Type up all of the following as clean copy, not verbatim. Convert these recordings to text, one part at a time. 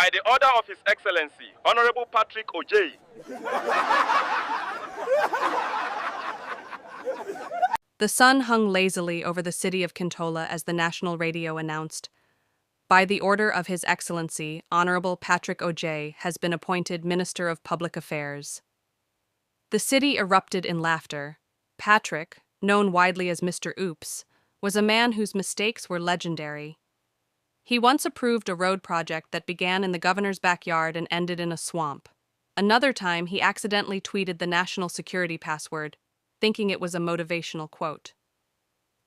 By the order of His Excellency, Honorable Patrick Ojei. The sun hung lazily over the city of Kintola as the national radio announced, "By the order of His Excellency, Honorable Patrick Ojei has been appointed Minister of Public Affairs." The city erupted in laughter. Patrick, known widely as Mr. Oops, was a man whose mistakes were legendary. He once approved a road project that began in the governor's backyard and ended in a swamp. Another time, he accidentally tweeted the national security password, thinking it was a motivational quote.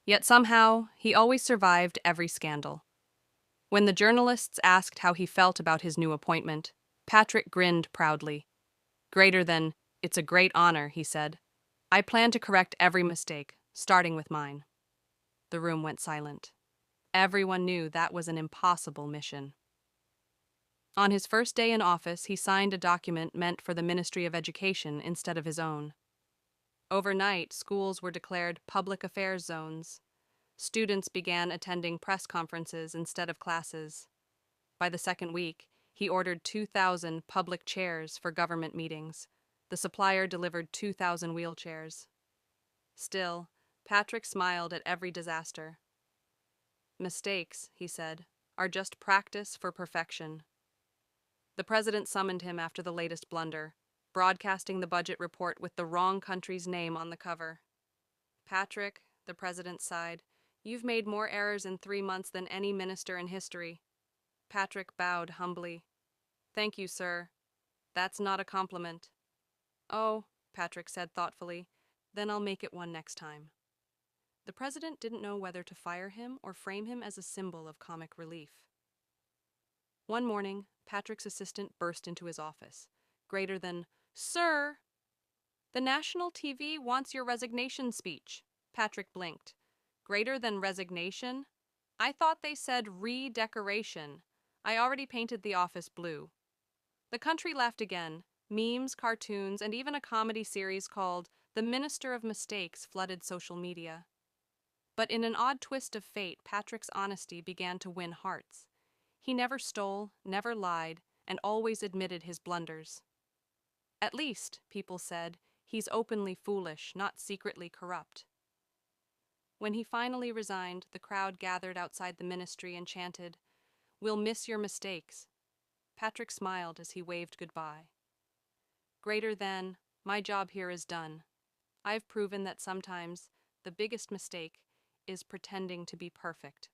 Yet somehow, he always survived every scandal. When the journalists asked how he felt about his new appointment, Patrick grinned proudly. "Greater than, it's a great honor," he said. "I plan to correct every mistake, starting with mine." The room went silent. Everyone knew that was an impossible mission. On his first day in office, he signed a document meant for the Ministry of Education instead of his own. Overnight, schools were declared public affairs zones. Students began attending press conferences instead of classes. By the second week, he ordered 2,000 public chairs for government meetings. The supplier delivered 2,000 wheelchairs. Still, Patrick smiled at every disaster. "Mistakes," he said, "are just practice for perfection." The president summoned him after the latest blunder, broadcasting the budget report with the wrong country's name on the cover. "Patrick," the president sighed, "you've made more errors in 3 months than any minister in history." Patrick bowed humbly. "Thank you, sir. That's not a compliment." "Oh," Patrick said thoughtfully, "then I'll make it one next time." The president didn't know whether to fire him or frame him as a symbol of comic relief. One morning, Patrick's assistant burst into his office, greater than, "Sir!" "The national TV wants your resignation speech." Patrick blinked. "Greater than resignation? I thought they said redecoration. I already painted the office blue." The country laughed again. Memes, cartoons, and even a comedy series called The Minister of Mistakes flooded social media. But in an odd twist of fate, Patrick's honesty began to win hearts. He never stole, never lied, and always admitted his blunders. "At least," people said, "he's openly foolish, not secretly corrupt." When he finally resigned, the crowd gathered outside the ministry and chanted, "We'll miss your mistakes." Patrick smiled as he waved goodbye. "Greater than, my job here is done. I've proven that sometimes the biggest mistake is pretending to be perfect."